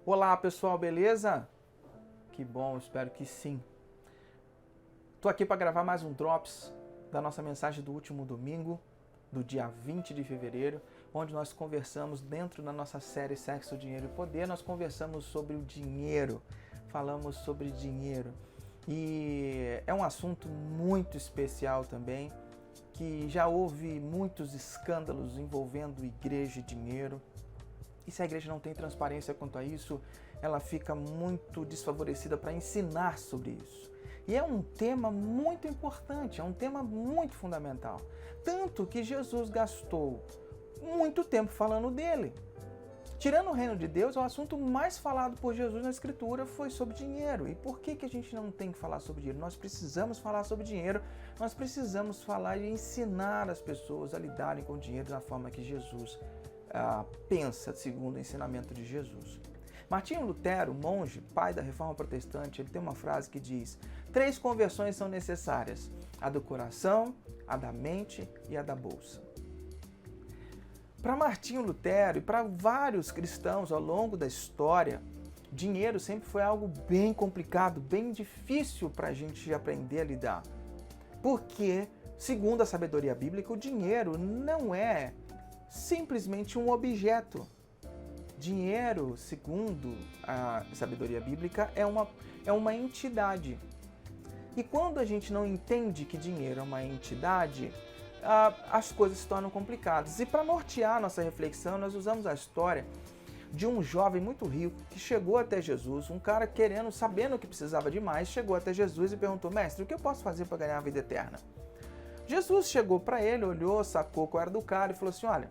Olá pessoal, beleza? Que bom, espero que sim. Tô aqui para gravar mais um Drops da nossa mensagem do último domingo, do dia 20 de fevereiro, onde nós conversamos dentro da nossa série Sexo, Dinheiro e Poder, nós conversamos sobre o dinheiro, falamos sobre dinheiro. E é um assunto muito especial também, que já houve muitos escândalos envolvendo igreja e dinheiro. E se a igreja não tem transparência quanto a isso, ela fica muito desfavorecida para ensinar sobre isso. E é um tema muito importante, é um tema muito fundamental. Tanto que Jesus gastou muito tempo falando dele. Tirando o reino de Deus, o assunto mais falado por Jesus na Escritura foi sobre dinheiro. E por que a gente não tem que falar sobre dinheiro? Nós precisamos falar sobre dinheiro, nós precisamos falar e ensinar as pessoas a lidarem com o dinheiro da forma que Jesus pensa, segundo o ensinamento de Jesus. Martinho Lutero, monge, pai da Reforma Protestante, ele tem uma frase que diz: 3 conversões são necessárias, a do coração, a da mente e a da bolsa. Para Martinho Lutero e para vários cristãos ao longo da história, dinheiro sempre foi algo bem complicado, bem difícil para a gente aprender a lidar. Porque, segundo a sabedoria bíblica, o dinheiro não é simplesmente um objeto. Dinheiro, segundo a sabedoria bíblica, é uma entidade. E quando a gente não entende que dinheiro é uma entidade, as coisas se tornam complicadas. E para nortear nossa reflexão, nós usamos a história de um jovem muito rico que chegou até Jesus, um cara sabendo que precisava de mais, chegou até Jesus e perguntou: mestre, o que eu posso fazer para ganhar a vida eterna? Jesus chegou para ele, olhou, sacou qual era do cara e falou assim: olha,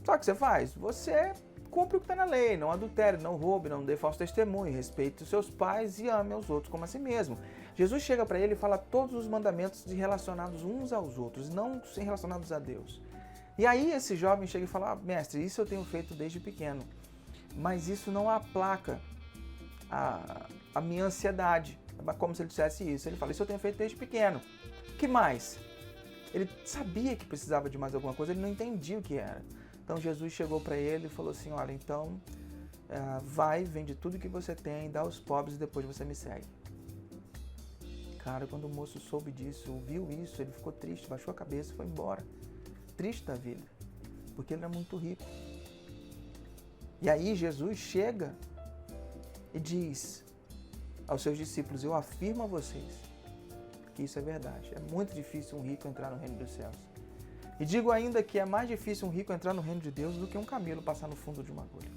sabe o que você faz? Você cumpre o que está na lei, não adultere, não roube, não dê falso testemunho, respeite os seus pais e ame aos outros como a si mesmo. Jesus chega para ele e fala todos os mandamentos relacionados uns aos outros, não relacionados a Deus. E aí esse jovem chega e fala: mestre, isso eu tenho feito desde pequeno, mas isso não aplaca a minha ansiedade. É como se ele dissesse isso. Ele fala: isso eu tenho feito desde pequeno. Que mais? Ele sabia que precisava de mais alguma coisa, ele não entendia o que era. Então Jesus chegou para ele e falou assim: olha, então vai, vende tudo que você tem, dá aos pobres e depois você me segue. Cara, quando o moço soube disso, ouviu isso, ele ficou triste, baixou a cabeça e foi embora. Triste da vida, porque ele era muito rico. E aí Jesus chega e diz aos seus discípulos: eu afirmo a vocês que isso é verdade. É muito difícil um rico entrar no reino dos céus. E digo ainda que é mais difícil um rico entrar no reino de Deus do que um camelo passar no fundo de uma agulha.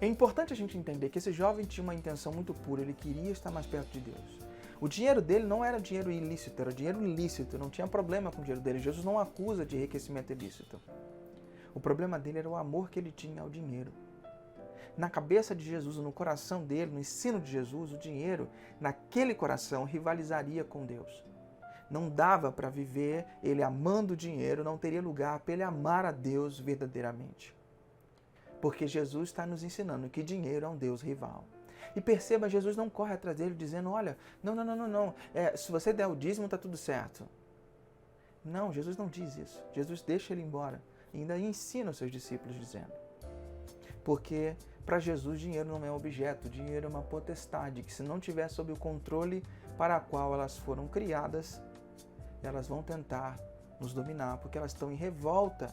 É importante a gente entender que esse jovem tinha uma intenção muito pura, ele queria estar mais perto de Deus. O dinheiro dele não era dinheiro ilícito, era dinheiro lícito, não tinha problema com o dinheiro dele. Jesus não acusa de enriquecimento ilícito. O problema dele era o amor que ele tinha ao dinheiro. Na cabeça de Jesus, no coração dele, no ensino de Jesus, o dinheiro, naquele coração, rivalizaria com Deus. Não dava para viver ele amando o dinheiro, não teria lugar para ele amar a Deus verdadeiramente. Porque Jesus está nos ensinando que dinheiro é um Deus rival. E perceba, Jesus não corre atrás dele dizendo: olha, não, se você der o dízimo está tudo certo. Não, Jesus não diz isso. Jesus deixa ele embora e ainda ensina os seus discípulos dizendo: porque para Jesus dinheiro não é um objeto, dinheiro é uma potestade, que se não tiver sob o controle para a qual elas foram criadas, elas vão tentar nos dominar, porque elas estão em revolta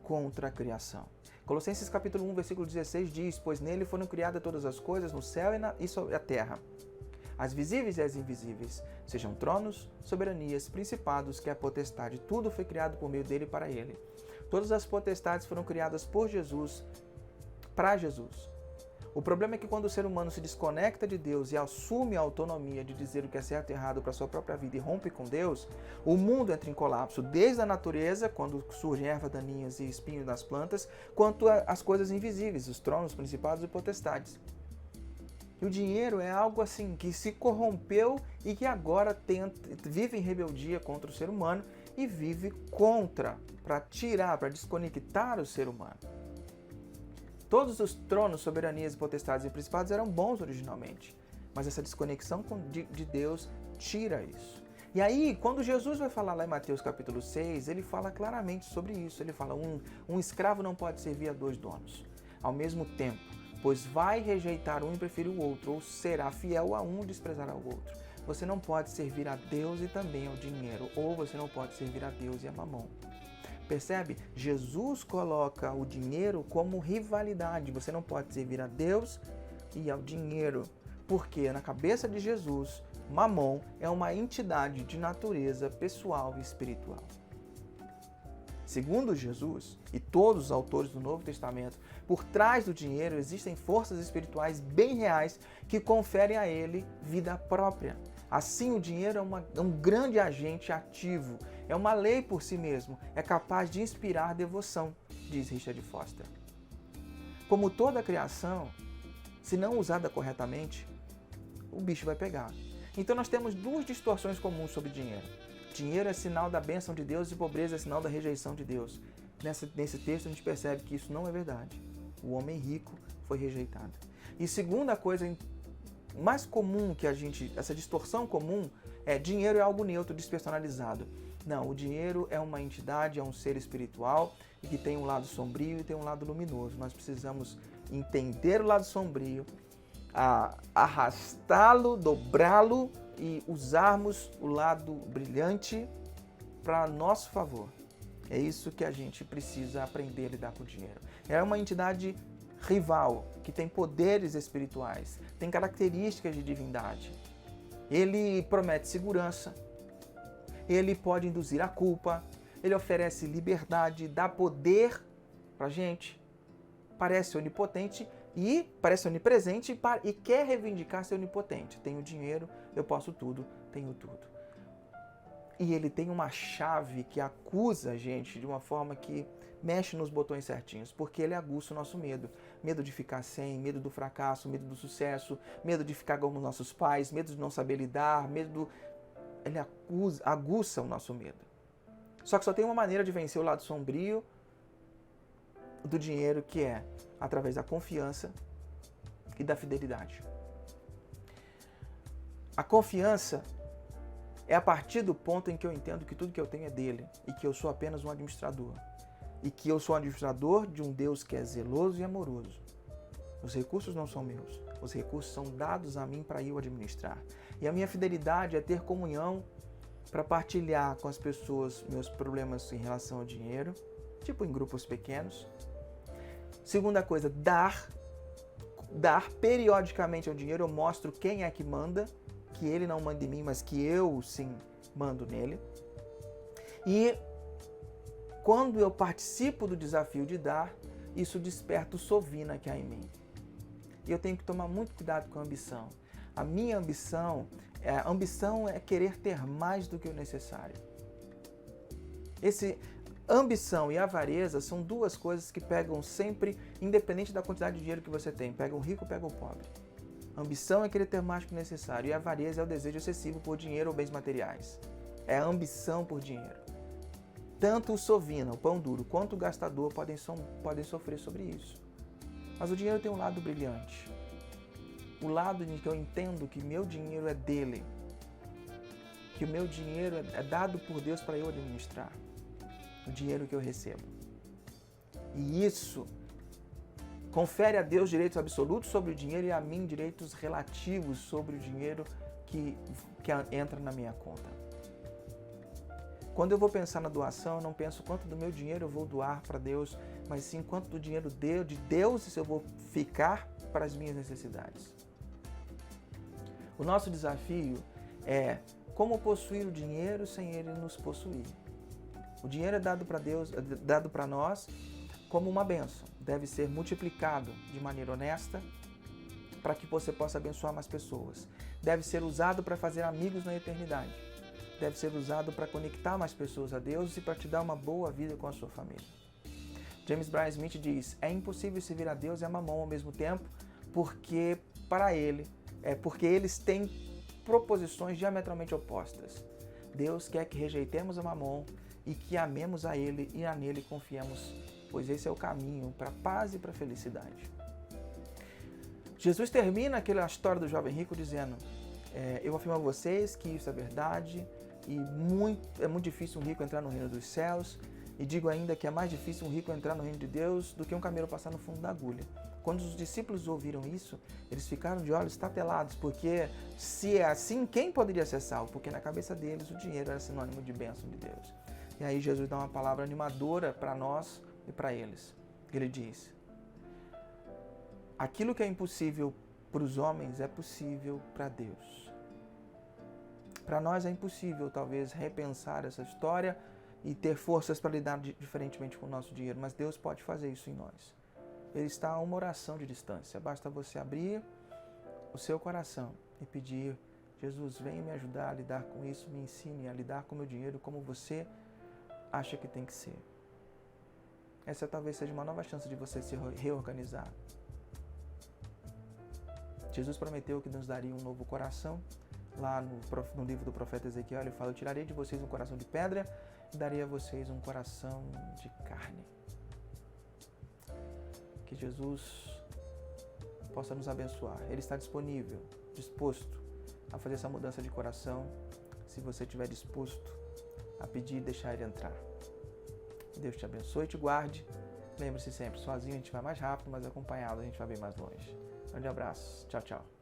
contra a criação. Colossenses capítulo 1, versículo 16 diz: pois nele foram criadas todas as coisas no céu e sobre a terra, as visíveis e as invisíveis, sejam tronos, soberanias, principados, que é a potestade. Tudo foi criado por meio dele e para ele. Todas as potestades foram criadas por Jesus, para Jesus. O problema é que quando o ser humano se desconecta de Deus e assume a autonomia de dizer o que é certo e errado para a sua própria vida e rompe com Deus, o mundo entra em colapso, desde a natureza, quando surgem ervas daninhas e espinhos nas plantas, quanto as coisas invisíveis, os tronos, principados e potestades. E o dinheiro é algo assim que se corrompeu e que agora vive em rebeldia contra o ser humano e vive para desconectar o ser humano. Todos os tronos, soberanias, potestades e principados eram bons originalmente, mas essa desconexão de Deus tira isso. E aí, quando Jesus vai falar lá em Mateus capítulo 6, ele fala claramente sobre isso. Ele fala: um escravo não pode servir a 2 donos. ao mesmo tempo, pois vai rejeitar um e preferir o outro, ou será fiel a um e desprezará o outro. Você não pode servir a Deus e também ao dinheiro, ou você não pode servir a Deus e a mamão. Percebe? Jesus coloca o dinheiro como rivalidade. Você não pode servir a Deus e ao dinheiro, porque na cabeça de Jesus, mamon é uma entidade de natureza pessoal e espiritual. Segundo Jesus e todos os autores do Novo Testamento, por trás do dinheiro existem forças espirituais bem reais que conferem a ele vida própria. Assim, o dinheiro é um grande agente ativo, é uma lei por si mesmo, é capaz de inspirar devoção, diz Richard Foster. Como toda a criação, se não usada corretamente, o bicho vai pegar. Então nós temos duas distorções comuns sobre dinheiro. Dinheiro é sinal da bênção de Deus e pobreza é sinal da rejeição de Deus. Nesse texto a gente percebe que isso não é verdade. O homem rico foi rejeitado. E segunda coisa mais comum que essa distorção comum é dinheiro é algo neutro, despersonalizado. Não, o dinheiro é uma entidade, é um ser espiritual e que tem um lado sombrio e tem um lado luminoso. Nós precisamos entender o lado sombrio, arrastá-lo, dobrá-lo e usarmos o lado brilhante para nosso favor. É isso que a gente precisa aprender a lidar com o dinheiro. É uma entidade rival, que tem poderes espirituais, tem características de divindade. Ele promete segurança, ele pode induzir a culpa, ele oferece liberdade, dá poder pra gente, parece onipotente e parece onipresente e quer reivindicar ser onipotente. Tenho dinheiro, eu posso tudo, tenho tudo. E ele tem uma chave que acusa a gente de uma forma que mexe nos botões certinhos, porque ele aguça o nosso medo. Medo de ficar sem, medo do fracasso, medo do sucesso, medo de ficar como nossos pais, medo de não saber lidar, ele aguça o nosso medo. Só que só tem uma maneira de vencer o lado sombrio do dinheiro, que é através da confiança e da fidelidade. A confiança é a partir do ponto em que eu entendo que tudo que eu tenho é dele e que eu sou apenas um administrador. E que eu sou um administrador de um Deus que é zeloso e amoroso. Os recursos não são meus. Os recursos são dados a mim para eu administrar. E a minha fidelidade é ter comunhão para partilhar com as pessoas meus problemas em relação ao dinheiro, tipo em grupos pequenos. Segunda coisa, dar periodicamente ao dinheiro. Eu mostro quem é que manda, que ele não manda em mim, mas que eu sim mando nele. E quando eu participo do desafio de dar, isso desperta o sovina que há em mim. E eu tenho que tomar muito cuidado com a ambição. A minha ambição é querer ter mais do que o necessário. Ambição e avareza são duas coisas que pegam sempre, independente da quantidade de dinheiro que você tem. Pega o rico, pega o pobre. Ambição é querer ter mais do que o necessário. E avareza é o desejo excessivo por dinheiro ou bens materiais. É a ambição por dinheiro. Tanto o sovina, o pão duro, quanto o gastador podem sofrer sobre isso. Mas o dinheiro tem um lado brilhante. O lado em que eu entendo que meu dinheiro é dele. Que o meu dinheiro é dado por Deus para eu administrar. O dinheiro que eu recebo. E isso confere a Deus direitos absolutos sobre o dinheiro e a mim direitos relativos sobre o dinheiro que entra na minha conta. Quando eu vou pensar na doação, eu não penso quanto do meu dinheiro eu vou doar para Deus, mas sim quanto do dinheiro de Deus eu vou ficar para as minhas necessidades. O nosso desafio é como possuir o dinheiro sem ele nos possuir. O dinheiro é dado para Deus, é dado para nós como uma bênção. Deve ser multiplicado de maneira honesta para que você possa abençoar mais pessoas. Deve ser usado para fazer amigos na eternidade. Deve ser usado para conectar mais pessoas a Deus e para te dar uma boa vida com a sua família. James Bryan Smith diz: é impossível servir a Deus e a mamão ao mesmo tempo, porque eles têm proposições diametralmente opostas. Deus quer que rejeitemos a mamão e que amemos a Ele e a nele confiemos, pois esse é o caminho para a paz e para a felicidade. Jesus termina aquela história do jovem rico dizendo: eu afirmo a vocês que isso é verdade e é muito difícil um rico entrar no reino dos céus. E digo ainda que é mais difícil um rico entrar no reino de Deus do que um camelo passar no fundo da agulha. Quando os discípulos ouviram isso, eles ficaram de olhos estatelados, porque se é assim, quem poderia ser salvo? Porque na cabeça deles o dinheiro era sinônimo de bênção de Deus. E aí Jesus dá uma palavra animadora para nós e para eles. Ele diz: aquilo que é impossível para os homens é possível para Deus. Para nós é impossível, talvez, repensar essa história e ter forças para lidar diferentemente com o nosso dinheiro, mas Deus pode fazer isso em nós. Ele está a uma oração de distância. Basta você abrir o seu coração e pedir: Jesus, venha me ajudar a lidar com isso, me ensine a lidar com o meu dinheiro como você acha que tem que ser. Essa talvez seja uma nova chance de você se reorganizar. Jesus prometeu que nos daria um novo coração. Lá no livro do profeta Ezequiel, ele fala: eu tirarei de vocês um coração de pedra e darei a vocês um coração de carne. Que Jesus possa nos abençoar. Ele está disponível, disposto a fazer essa mudança de coração, se você estiver disposto a pedir e deixar Ele entrar. Deus te abençoe e te guarde. Lembre-se sempre, sozinho a gente vai mais rápido, mas acompanhado a gente vai bem mais longe. Grande abraço. Tchau, tchau.